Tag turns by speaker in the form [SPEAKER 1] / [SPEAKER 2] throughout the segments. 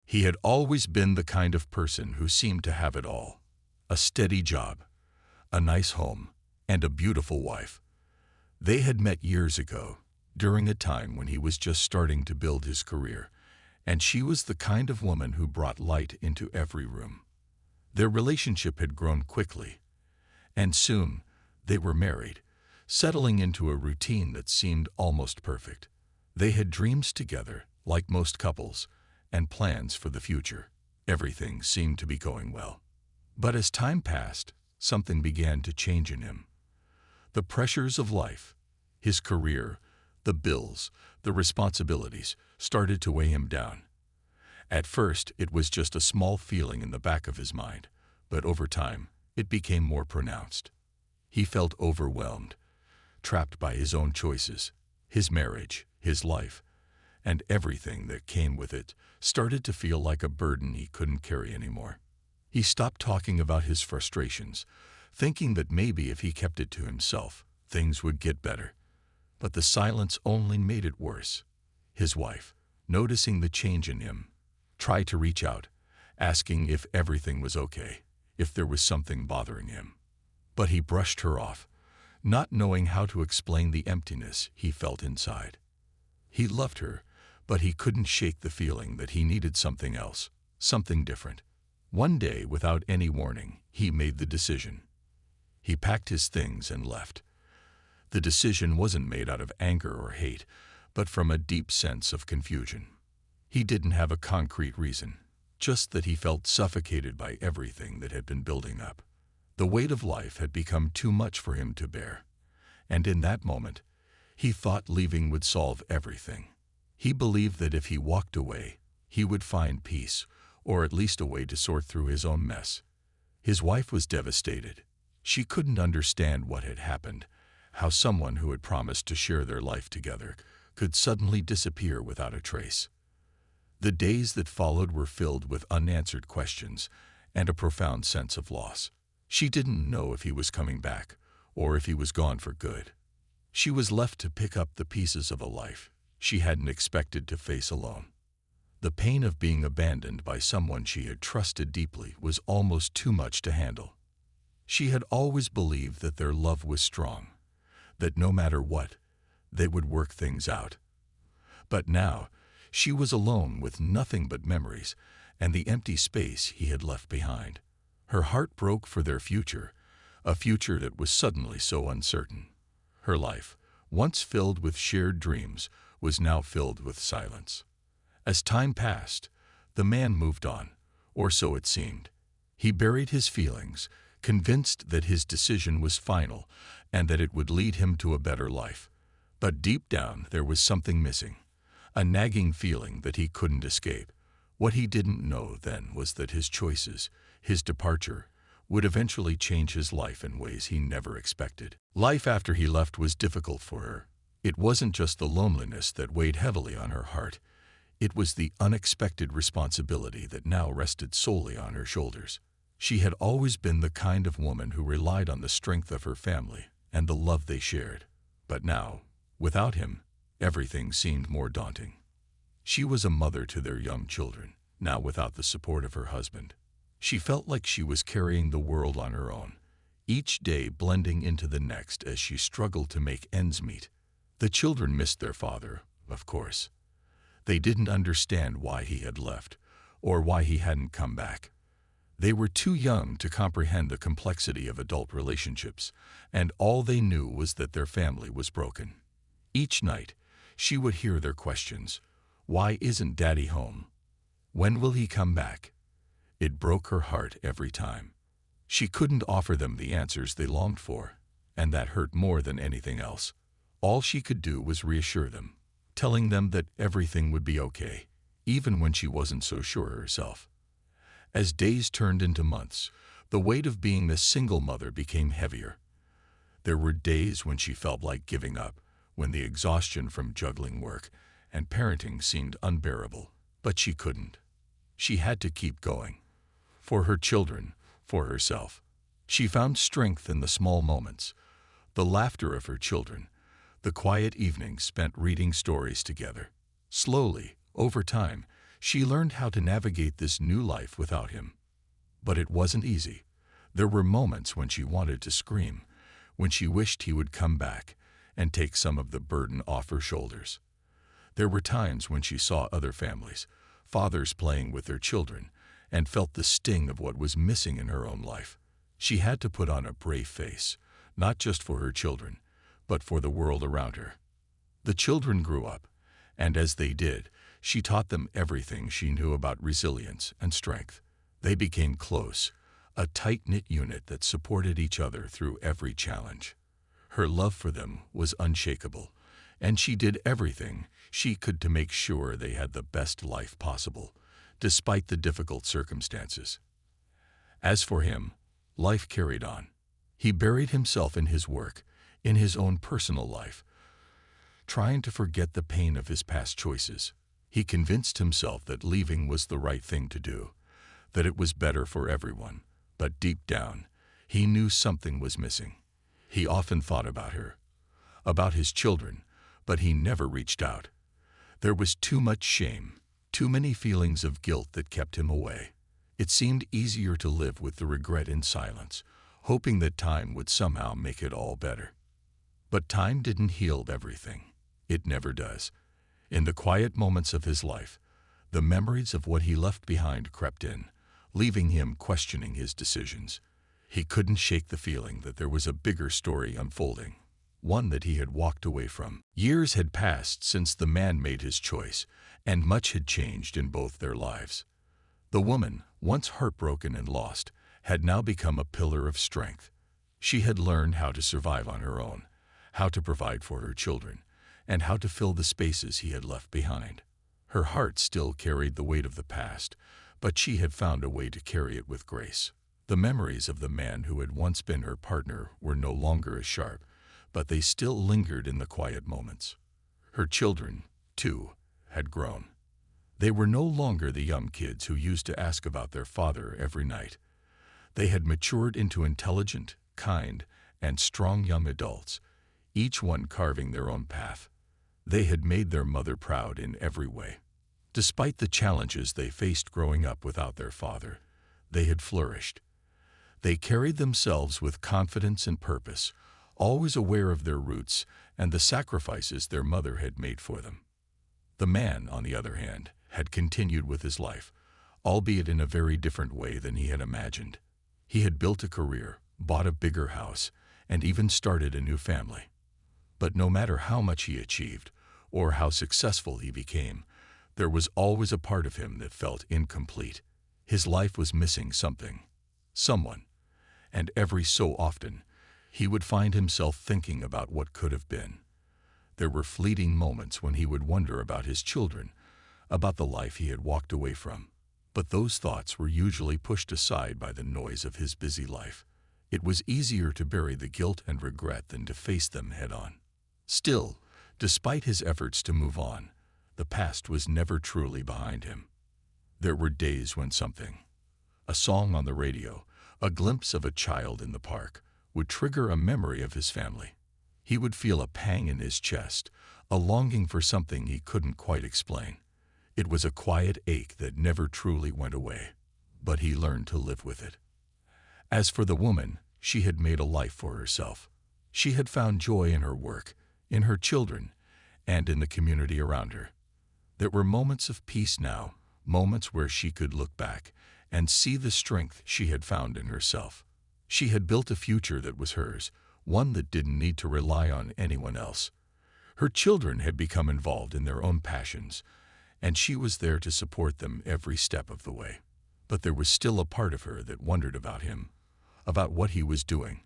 [SPEAKER 1] He had always been the kind of person who seemed to have it all: a steady job, a nice home, and a beautiful wife. They had met years ago, during a time when he was just starting to build his career, and she was the kind of woman who brought light into every room. Their relationship had grown quickly, and soon they were married, settling into a routine that seemed almost perfect. They had dreams together, like most couples, and plans for the future. Everything seemed to be going well. But as time passed, something began to change in him. The pressures of life, his career, the bills, the responsibilities, started to weigh him down. At first, it was just a small feeling in the back of his mind, but over time, it became more pronounced. He felt overwhelmed, trapped by his own choices, his marriage, his life, and everything that came with it started to feel like a burden he couldn't carry anymore. He stopped talking about his frustrations, thinking that maybe if he kept it to himself, things would get better. But the silence only made it worse. His wife, noticing the change in him, tried to reach out, asking if everything was okay, if there was something bothering him. But he brushed her off, not knowing how to explain the emptiness he felt inside. He loved her, but he couldn't shake the feeling that he needed something else, something different. One day, without any warning, he made the decision. He packed his things and left. The decision wasn't made out of anger or hate, but from a deep sense of confusion. He didn't have a concrete reason, just that he felt suffocated by everything that had been building up. The weight of life had become too much for him to bear, and in that moment, he thought leaving would solve everything. He believed that if he walked away, he would find peace, or at least a way to sort through his own mess. His wife was devastated. She couldn't understand what had happened, how someone who had promised to share their life together could suddenly disappear without a trace. The days that followed were filled with unanswered questions and a profound sense of loss. She didn't know if he was coming back, or if he was gone for good. She was left to pick up the pieces of a life she hadn't expected to face alone. The pain of being abandoned by someone she had trusted deeply was almost too much to handle. She had always believed that their love was strong, that no matter what, they would work things out. But now, she was alone with nothing but memories and the empty space he had left behind. Her heart broke for their future, a future that was suddenly so uncertain. Her life, once filled with shared dreams, was now filled with silence. As time passed, the man moved on, or so it seemed. He buried his feelings, convinced that his decision was final and that it would lead him to a better life. But deep down, there was something missing, a nagging feeling that he couldn't escape. What he didn't know then was that his choices, his departure, would eventually change his life in ways he never expected. Life after he left was difficult for her. It wasn't just the loneliness that weighed heavily on her heart. It was the unexpected responsibility that now rested solely on her shoulders. She had always been the kind of woman who relied on the strength of her family and the love they shared. But now, without him, everything seemed more daunting. She was a mother to their young children, now without the support of her husband. She felt like she was carrying the world on her own, each day blending into the next as she struggled to make ends meet. The children missed their father, of course. They didn't understand why he had left, or why he hadn't come back. They were too young to comprehend the complexity of adult relationships, and all they knew was that their family was broken. Each night, she would hear their questions. Why isn't Daddy home? When will he come back? It broke her heart every time. She couldn't offer them the answers they longed for, and that hurt more than anything else. All she could do was reassure them, telling them that everything would be okay, even when she wasn't so sure herself. As days turned into months, the weight of being a single mother became heavier. There were days when she felt like giving up, when the exhaustion from juggling work and parenting seemed unbearable, but she couldn't. She had to keep going. For her children, for herself. She found strength in the small moments, the laughter of her children, the quiet evenings spent reading stories together. Slowly, over time, She learned how to navigate this new life without him. But it wasn't easy. There were moments when she wanted to scream, when she wished he would come back and take some of the burden off her shoulders. There were times when she saw other families, fathers playing with their children, and felt the sting of what was missing in her own life. She had to put on a brave face, not just for her children, but for the world around her. The children grew up, and as they did, she taught them everything she knew about resilience and strength. They became close, a tight-knit unit that supported each other through every challenge. Her love for them was unshakable, and she did everything she could to make sure they had the best life possible, despite the difficult circumstances. As for him, life carried on. He buried himself in his work, in his own personal life, trying to forget the pain of his past choices. He convinced himself that leaving was the right thing to do, that it was better for everyone. But deep down, he knew something was missing. He often thought about her, about his children, but he never reached out. There was too much shame, too many feelings of guilt that kept him away. It seemed easier to live with the regret in silence, hoping that time would somehow make it all better. But time didn't heal everything. It never does. In the quiet moments of his life, the memories of what he left behind crept in, leaving him questioning his decisions. He couldn't shake the feeling that there was a bigger story unfolding, one that he had walked away from. Years had passed since the man made his choice, and much had changed in both their lives. The woman, once heartbroken and lost, had now become a pillar of strength. She had learned how to survive on her own, how to provide for her children, and how to fill the spaces he had left behind. Her heart still carried the weight of the past, but she had found a way to carry it with grace. The memories of the man who had once been her partner were no longer as sharp, but they still lingered in the quiet moments. Her children, too, had grown. They were no longer the young kids who used to ask about their father every night. They had matured into intelligent, kind, and strong young adults, each one carving their own path. They had made their mother proud in every way. Despite the challenges they faced growing up without their father, they had flourished. They carried themselves with confidence and purpose, always aware of their roots and the sacrifices their mother had made for them. The man, on the other hand, had continued with his life, albeit in a very different way than he had imagined. He had built a career, bought a bigger house, and even started a new family. But no matter how much he achieved, or how successful he became, there was always a part of him that felt incomplete. His life was missing something, someone, and every so often, he would find himself thinking about what could have been. There were fleeting moments when he would wonder about his children, about the life he had walked away from. But those thoughts were usually pushed aside by the noise of his busy life. It was easier to bury the guilt and regret than to face them head-on. Still, despite his efforts to move on, the past was never truly behind him. There were days when something, a song on the radio, a glimpse of a child in the park, would trigger a memory of his family. He would feel a pang in his chest, a longing for something he couldn't quite explain. It was a quiet ache that never truly went away, but he learned to live with it. As for the woman, she had made a life for herself. She had found joy in her work, in her children, and in the community around her. There were moments of peace now, moments where she could look back and see the strength she had found in herself. She had built a future that was hers, one that didn't need to rely on anyone else. Her children had become involved in their own passions, and she was there to support them every step of the way. But there was still a part of her that wondered about him, about what he was doing,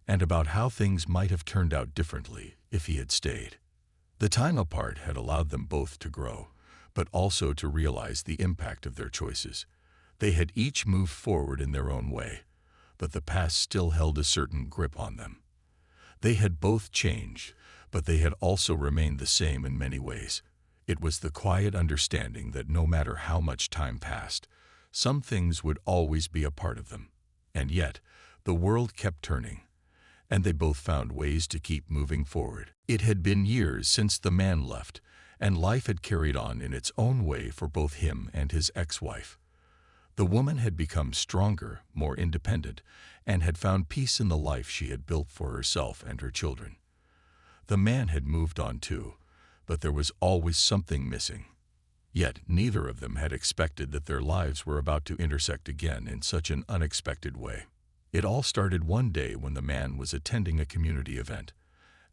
[SPEAKER 1] and about how things might have turned out differently if he had stayed. The time apart had allowed them both to grow, but also to realize the impact of their choices. They had each moved forward in their own way, but the past still held a certain grip on them. They had both changed, but they had also remained the same in many ways. It was the quiet understanding that no matter how much time passed, some things would always be a part of them. And yet, the world kept turning, and they both found ways to keep moving forward. It had been years since the man left, and life had carried on in its own way for both him and his ex-wife. The woman had become stronger, more independent, and had found peace in the life she had built for herself and her children. The man had moved on too, but there was always something missing. Yet neither of them had expected that their lives were about to intersect again in such an unexpected way. It all started one day when the man was attending a community event,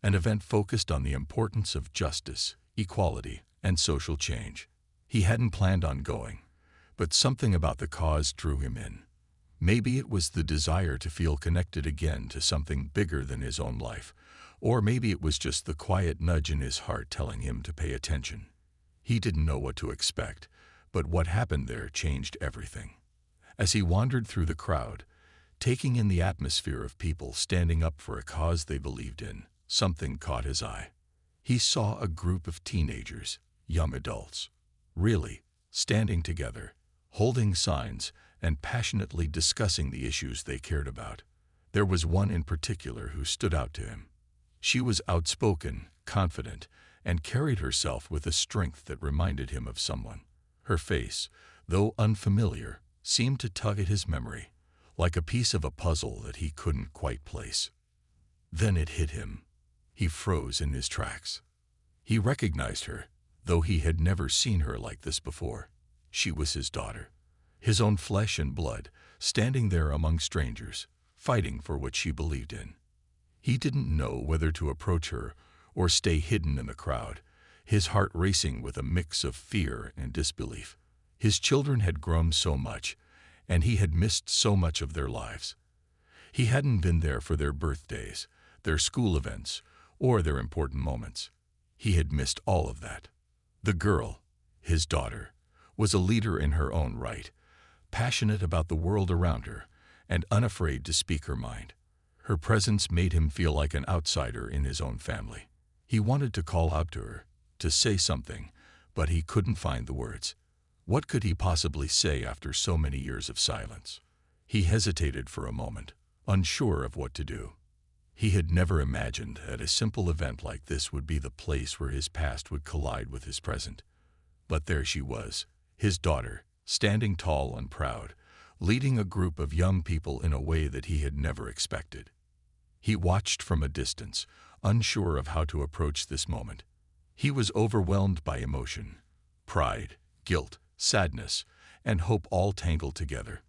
[SPEAKER 1] an event focused on the importance of justice, equality, and social change. He hadn't planned on going, but something about the cause drew him in. Maybe it was the desire to feel connected again to something bigger than his own life, or maybe it was just the quiet nudge in his heart telling him to pay attention. He didn't know what to expect, but what happened there changed everything. As he wandered through the crowd, taking in the atmosphere of people standing up for a cause they believed in, something caught his eye. He saw a group of teenagers, young adults, really, standing together, holding signs and passionately discussing the issues they cared about. There was one in particular who stood out to him. She was outspoken, confident, and carried herself with a strength that reminded him of someone. Her face, though unfamiliar, seemed to tug at his memory, like a piece of a puzzle that he couldn't quite place. Then it hit him. He froze in his tracks. He recognized her, though he had never seen her like this before. She was his daughter, his own flesh and blood, standing there among strangers, fighting for what she believed in. He didn't know whether to approach her or stay hidden in the crowd, his heart racing with a mix of fear and disbelief. His children had grown so much, and he had missed so much of their lives. He hadn't been there for their birthdays, their school events, or their important moments. He had missed all of that. The girl, his daughter, was a leader in her own right, passionate about the world around her, and unafraid to speak her mind. Her presence made him feel like an outsider in his own family. He wanted to call out to her, to say something, but he couldn't find the words. What could he possibly say after so many years of silence? He hesitated for a moment, unsure of what to do. He had never imagined that a simple event like this would be the place where his past would collide with his present. But there she was, his daughter, standing tall and proud, leading a group of young people in a way that he had never expected. He watched from a distance, unsure of how to approach this moment. He was overwhelmed by emotion, pride, guilt, sadness, and hope all tangled together.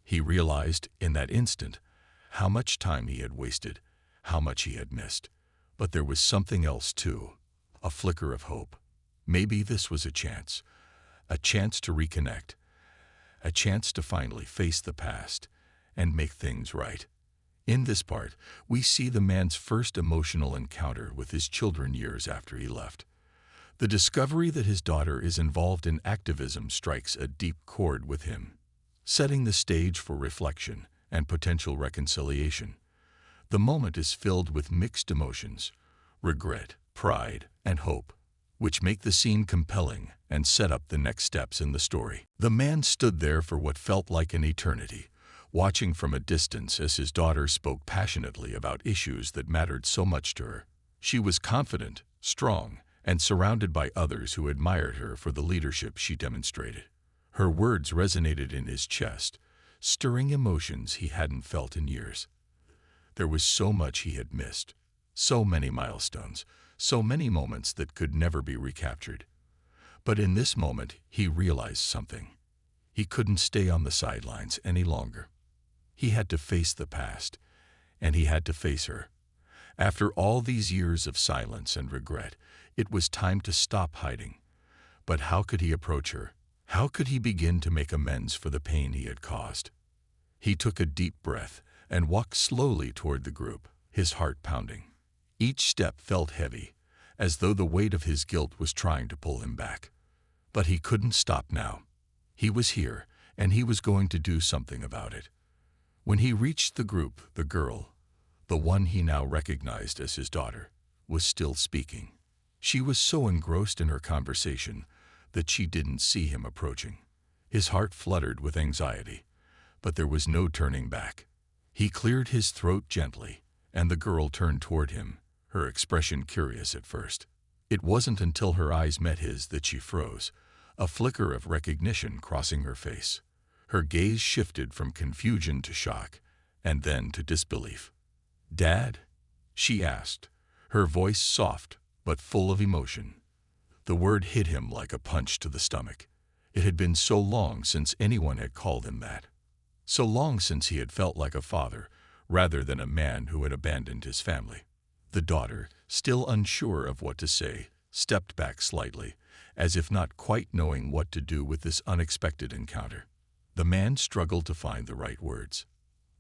[SPEAKER 1] He realized in that instant how much time he had wasted, how much he had missed. But there was something else too, a flicker of hope. Maybe this was a chance to reconnect, a chance to finally face the past and make things right. In this part, we see the man's first emotional encounter with his children years after he left. The discovery that his daughter is involved in activism strikes a deep chord with him, setting the stage for reflection and potential reconciliation. The moment is filled with mixed emotions, regret, pride, and hope, which make the scene compelling and set up the next steps in the story. The man stood there for what felt like an eternity, watching from a distance as his daughter spoke passionately about issues that mattered so much to her. She was confident, strong, and surrounded by others who admired her for the leadership she demonstrated. Her words resonated in his chest, stirring emotions he hadn't felt in years. There was so much he had missed, so many milestones, so many moments that could never be recaptured. But in this moment, he realized something. He couldn't stay on the sidelines any longer. He had to face the past, and he had to face her. After all these years of silence and regret, it was time to stop hiding. But how could he approach her? How could he begin to make amends for the pain he had caused? He took a deep breath and walked slowly toward the group, his heart pounding. Each step felt heavy, as though the weight of his guilt was trying to pull him back. But he couldn't stop now. He was here, and he was going to do something about it. When he reached the group, the girl, the one he now recognized as his daughter, was still speaking. She was so engrossed in her conversation that she didn't see him approaching. His heart fluttered with anxiety, but there was no turning back. He cleared his throat gently, and the girl turned toward him, her expression curious at first. It wasn't until her eyes met his that she froze, a flicker of recognition crossing her face. Her gaze shifted from confusion to shock, and then to disbelief. "Dad?" she asked, her voice soft but full of emotion. The word hit him like a punch to the stomach. It had been so long since anyone had called him that. So long since he had felt like a father, rather than a man who had abandoned his family. The daughter, still unsure of what to say, stepped back slightly, as if not quite knowing what to do with this unexpected encounter. The man struggled to find the right words.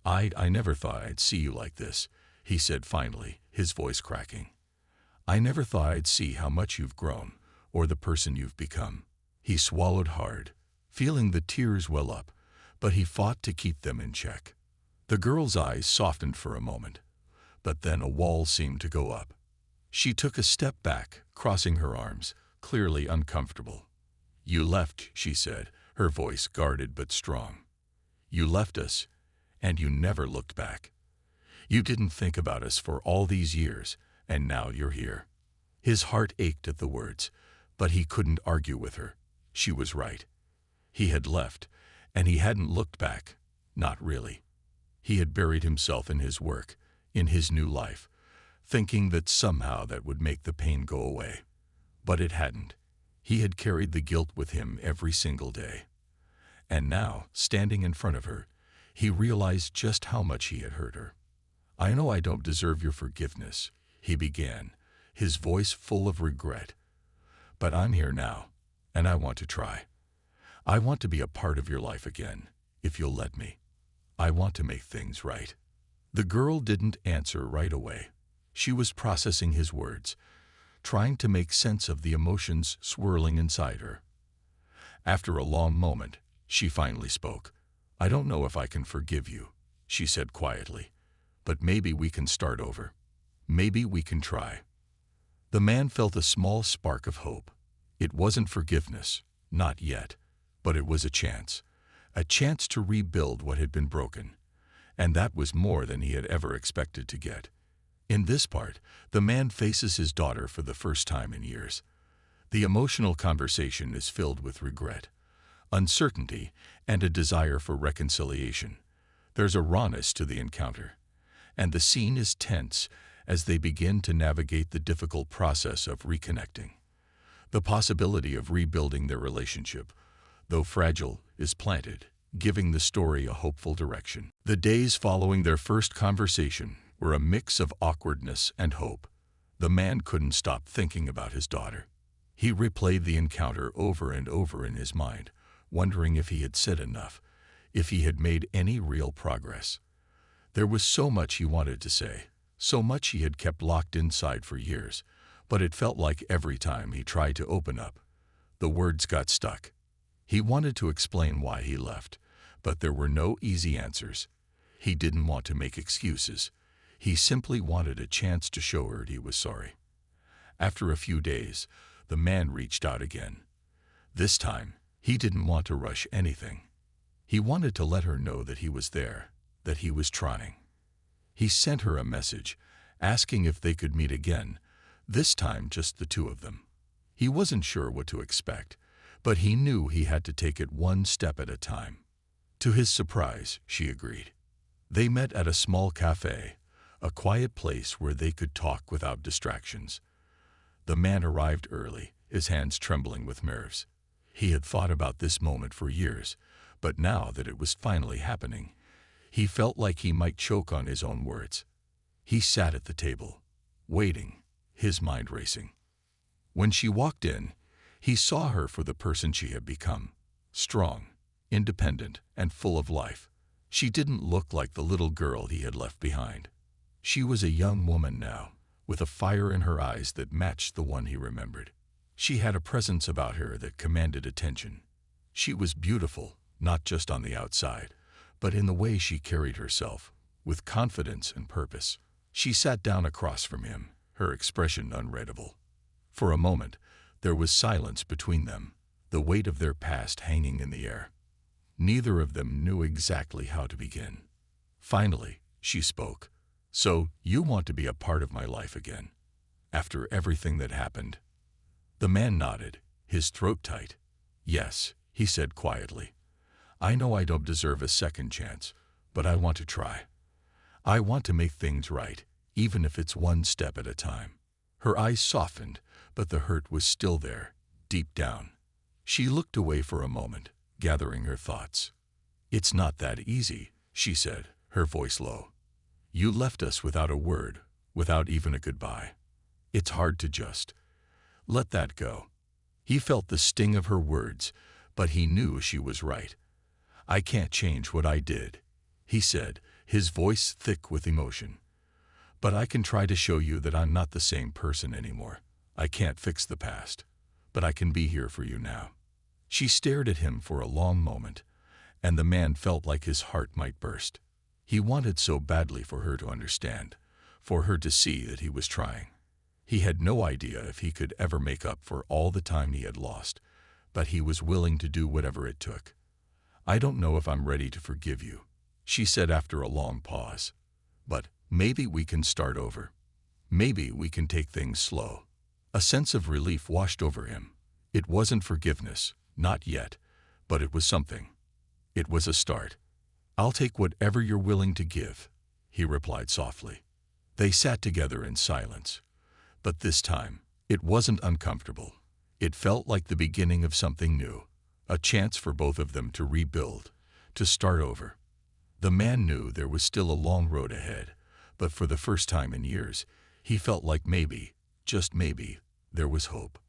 [SPEAKER 1] I never thought I'd see you like this," he said finally, his voice cracking. "I never thought I'd see how much you've grown, or the person you've become." He swallowed hard, feeling the tears well up, but he fought to keep them in check. The girl's eyes softened for a moment, but then a wall seemed to go up. She took a step back, crossing her arms, clearly uncomfortable. "You left," she said, her voice guarded but strong. "You left us, and you never looked back. You didn't think about us for all these years, and now you're here." His heart ached at the words, but he couldn't argue with her. She was right. He had left, and he hadn't looked back. Not really. He had buried himself in his work, in his new life, thinking that somehow that would make the pain go away. But it hadn't. He had carried the guilt with him every single day. And now, standing in front of her, he realized just how much he had hurt her. "I know I don't deserve your forgiveness," he began, his voice full of regret. "But I'm here now, and I want to try. I want to be a part of your life again, if you'll let me. I want to make things right." The girl didn't answer right away. She was processing his words, trying to make sense of the emotions swirling inside her. After a long moment, she finally spoke. "I don't know if I can forgive you," she said quietly, "but maybe we can start over. Maybe we can try." The man felt a small spark of hope. It wasn't forgiveness, not yet, but it was a chance to rebuild what had been broken, and that was more than he had ever expected to get. In this part, the man faces his daughter for the first time in years. The emotional conversation is filled with regret, uncertainty, and a desire for reconciliation. There's a rawness to the encounter, and the scene is tense as they begin to navigate the difficult process of reconnecting. The possibility of rebuilding their relationship, though fragile, is planted, giving the story a hopeful direction. The days following their first conversation were a mix of awkwardness and hope. The man couldn't stop thinking about his daughter. He replayed the encounter over and over in his mind, wondering if he had said enough, if he had made any real progress. There was so much he wanted to say, so much he had kept locked inside for years, but it felt like every time he tried to open up, the words got stuck. He wanted to explain why he left, but there were no easy answers. He didn't want to make excuses. He simply wanted a chance to show her he was sorry. After a few days, the man reached out again. This time, he didn't want to rush anything. He wanted to let her know that he was there, that he was trying. He sent her a message, asking if they could meet again, this time just the two of them. He wasn't sure what to expect, but he knew he had to take it one step at a time. To his surprise, she agreed. They met at a small cafe, a quiet place where they could talk without distractions. The man arrived early, his hands trembling with nerves. He had thought about this moment for years, but now that it was finally happening, he felt like he might choke on his own words. He sat at the table, waiting, his mind racing. When she walked in, he saw her for the person she had become, strong, independent, and full of life. She didn't look like the little girl he had left behind. She was a young woman now, with a fire in her eyes that matched the one he remembered. She had a presence about her that commanded attention. She was beautiful, not just on the outside, but in the way she carried herself, with confidence and purpose. She sat down across from him, her expression unreadable. For a moment, there was silence between them, the weight of their past hanging in the air. Neither of them knew exactly how to begin. Finally, she spoke. "So, you want to be a part of my life again? After everything that happened?" The man nodded, his throat tight. "Yes," he said quietly. "I know I don't deserve a second chance, but I want to try. I want to make things right, even if it's one step at a time." Her eyes softened, but the hurt was still there, deep down. She looked away for a moment, gathering her thoughts. "It's not that easy," she said, her voice low. "You left us without a word, without even a goodbye. It's hard to just let that go." He felt the sting of her words, but he knew she was right. "I can't change what I did," he said, his voice thick with emotion. "But I can try to show you that I'm not the same person anymore. I can't fix the past, but I can be here for you now." She stared at him for a long moment, and the man felt like his heart might burst. He wanted so badly for her to understand, for her to see that he was trying. He had no idea if he could ever make up for all the time he had lost, but he was willing to do whatever it took. "I don't know if I'm ready to forgive you," she said after a long pause. "But maybe we can start over. Maybe we can take things slow." A sense of relief washed over him. It wasn't forgiveness, not yet, but it was something. It was a start. "I'll take whatever you're willing to give," he replied softly. They sat together in silence. But this time, it wasn't uncomfortable. It felt like the beginning of something new, a chance for both of them to rebuild, to start over. The man knew there was still a long road ahead, but for the first time in years, he felt like maybe, just maybe, there was hope.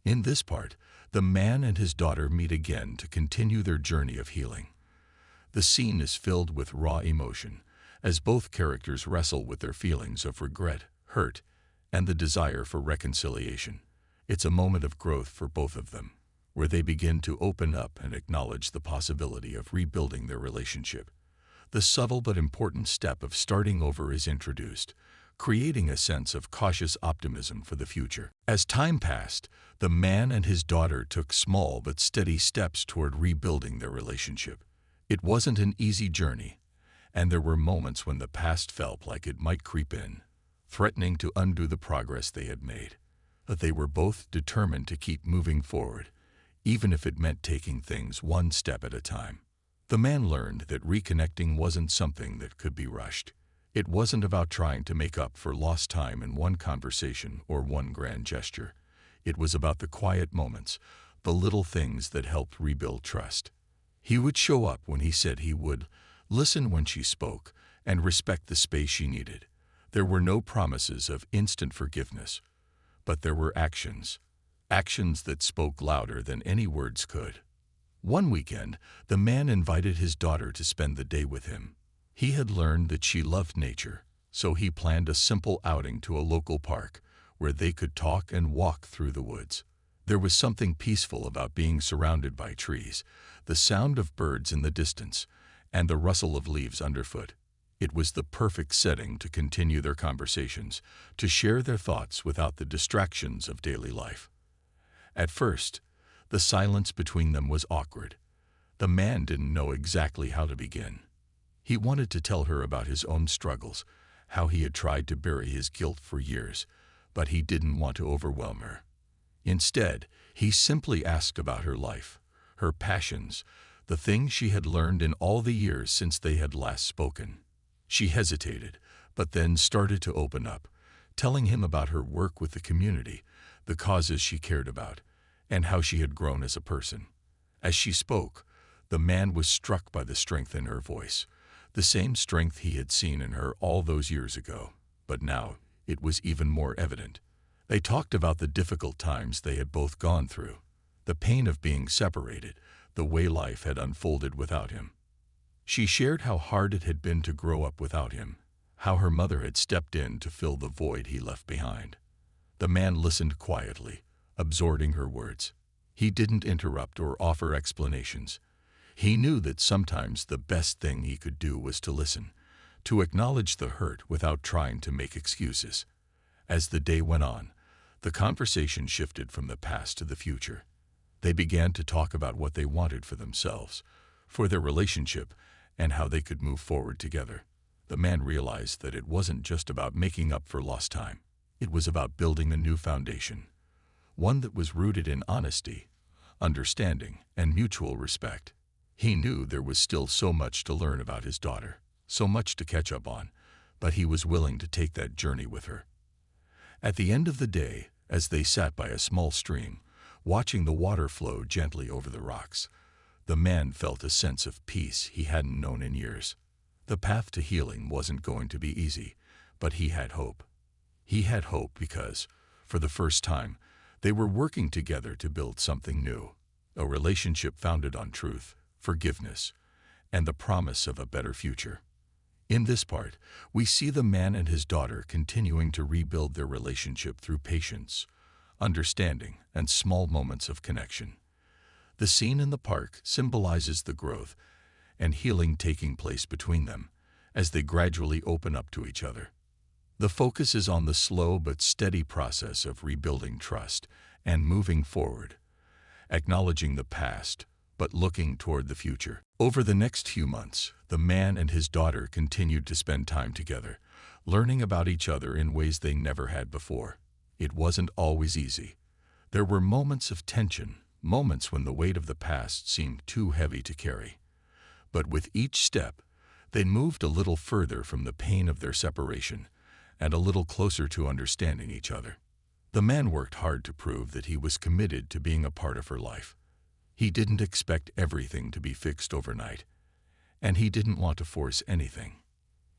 [SPEAKER 1] In this part, the man and his daughter meet again to continue their journey of healing. The scene is filled with raw emotion, as both characters wrestle with their feelings of regret, hurt, and the desire for reconciliation. It's a moment of growth for both of them, where they begin to open up and acknowledge the possibility of rebuilding their relationship. The subtle but important step of starting over is introduced, creating a sense of cautious optimism for the future. As time passed, the man and his daughter took small but steady steps toward rebuilding their relationship. It wasn't an easy journey, and there were moments when the past felt like it might creep in, threatening to undo the progress they had made. But they were both determined to keep moving forward, even if it meant taking things one step at a time. The man learned that reconnecting wasn't something that could be rushed. It wasn't about trying to make up for lost time in one conversation or one grand gesture. It was about the quiet moments, the little things that helped rebuild trust. He would show up when he said he would, listen when she spoke, and respect the space she needed. There were no promises of instant forgiveness, but there were actions that spoke louder than any words could. One weekend, the man invited his daughter to spend the day with him. He had learned that she loved nature, so he planned a simple outing to a local park where they could talk and walk through the woods. There was something peaceful about being surrounded by trees, the sound of birds in the distance, and the rustle of leaves underfoot. It was the perfect setting to continue their conversations, to share their thoughts without the distractions of daily life. At first, the silence between them was awkward. The man didn't know exactly how to begin. He wanted to tell her about his own struggles, how he had tried to bury his guilt for years, but he didn't want to overwhelm her. Instead, he simply asked about her life, her passions, the things she had learned in all the years since they had last spoken. She hesitated, but then started to open up, telling him about her work with the community, the causes she cared about, and how she had grown as a person. As she spoke, the man was struck by the strength in her voice, the same strength he had seen in her all those years ago, but now it was even more evident. They talked about the difficult times they had both gone through, the pain of being separated, the way life had unfolded without him. She shared how hard it had been to grow up without him, how her mother had stepped in to fill the void he left behind. The man listened quietly, absorbing her words. He didn't interrupt or offer explanations. He knew that sometimes the best thing he could do was to listen, to acknowledge the hurt without trying to make excuses. As the day went on, the conversation shifted from the past to the future. They began to talk about what they wanted for themselves, for their relationship, and how they could move forward together. The man realized that it wasn't just about making up for lost time. It was about building a new foundation, one that was rooted in honesty, understanding, and mutual respect. He knew there was still so much to learn about his daughter, so much to catch up on, but he was willing to take that journey with her. At the end of the day, as they sat by a small stream, watching the water flow gently over the rocks, the man felt a sense of peace he hadn't known in years. The path to healing wasn't going to be easy, but he had hope. He had hope because, for the first time, they were working together to build something new, a relationship founded on truth, forgiveness, and the promise of a better future. In this part, we see the man and his daughter continuing to rebuild their relationship through patience, understanding, and small moments of connection. The scene in the park symbolizes the growth and healing taking place between them as they gradually open up to each other. The focus is on the slow but steady process of rebuilding trust and moving forward, acknowledging the past but looking toward the future. Over the next few months, the man and his daughter continued to spend time together, learning about each other in ways they never had before. It wasn't always easy. There were moments of tension, moments when the weight of the past seemed too heavy to carry. But with each step, they moved a little further from the pain of their separation and a little closer to understanding each other. The man worked hard to prove that he was committed to being a part of her life. He didn't expect everything to be fixed overnight, and he didn't want to force anything.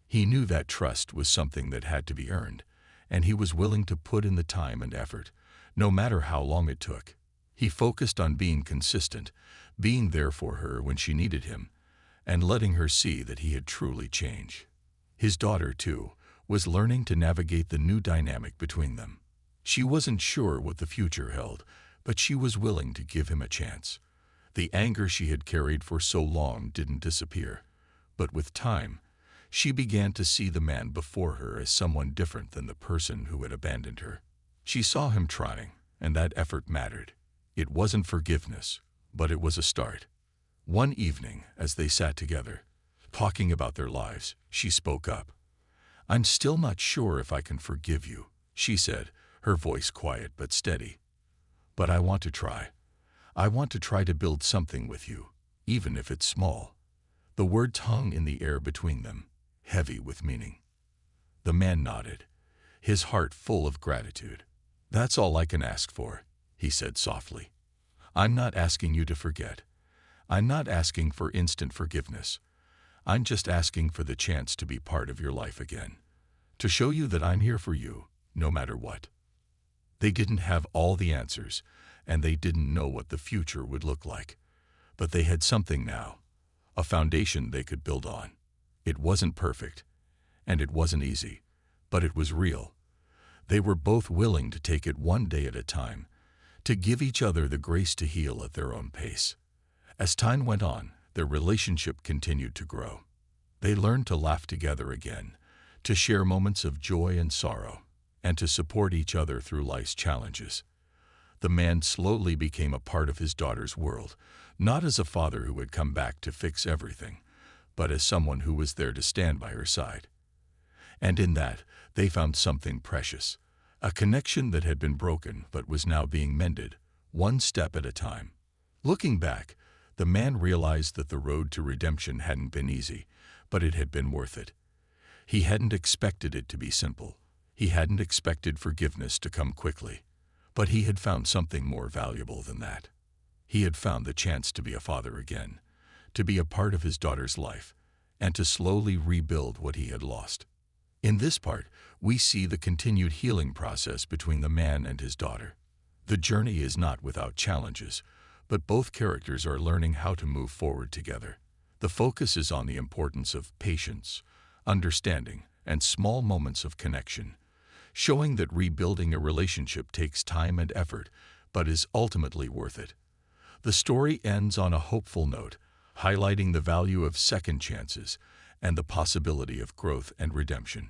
[SPEAKER 1] He knew that trust was something that had to be earned, and he was willing to put in the time and effort, no matter how long it took. He focused on being consistent, being there for her when she needed him, and letting her see that he had truly changed. His daughter, too, was learning to navigate the new dynamic between them. She wasn't sure what the future held, but she was willing to give him a chance. The anger she had carried for so long didn't disappear, but with time, she began to see the man before her as someone different than the person who had abandoned her. She saw him trying, and that effort mattered. It wasn't forgiveness, but it was a start. One evening, as they sat together, talking about their lives, she spoke up. "I'm still not sure if I can forgive you," she said, her voice quiet but steady. "But I want to try. I want to try to build something with you, even if it's small." The words hung in the air between them, heavy with meaning. The man nodded, his heart full of gratitude. "That's all I can ask for," he said softly. "I'm not asking you to forget. I'm not asking for instant forgiveness. I'm just asking for the chance to be part of your life again, to show you that I'm here for you, no matter what." They didn't have all the answers, and they didn't know what the future would look like. But they had something now, a foundation they could build on. It wasn't perfect, and it wasn't easy, but it was real. They were both willing to take it one day at a time, to give each other the grace to heal at their own pace. As time went on, their relationship continued to grow. They learned to laugh together again, to share moments of joy and sorrow, and to support each other through life's challenges. The man slowly became a part of his daughter's world, not as a father who had come back to fix everything, but as someone who was there to stand by her side. And in that, they found something precious, a connection that had been broken but was now being mended, one step at a time. Looking back, the man realized that the road to redemption hadn't been easy, but it had been worth it. He hadn't expected it to be simple. He hadn't expected forgiveness to come quickly. But he had found something more valuable than that. He had found the chance to be a father again, to be a part of his daughter's life, and to slowly rebuild what he had lost. In this part, we see the continued healing process between the man and his daughter. The journey is not without challenges, but both characters are learning how to move forward together. The focus is on the importance of patience, understanding, and small moments of connection, showing that rebuilding a relationship takes time and effort, but is ultimately worth it. The story ends on a hopeful note, highlighting the value of second chances and the possibility of growth and redemption.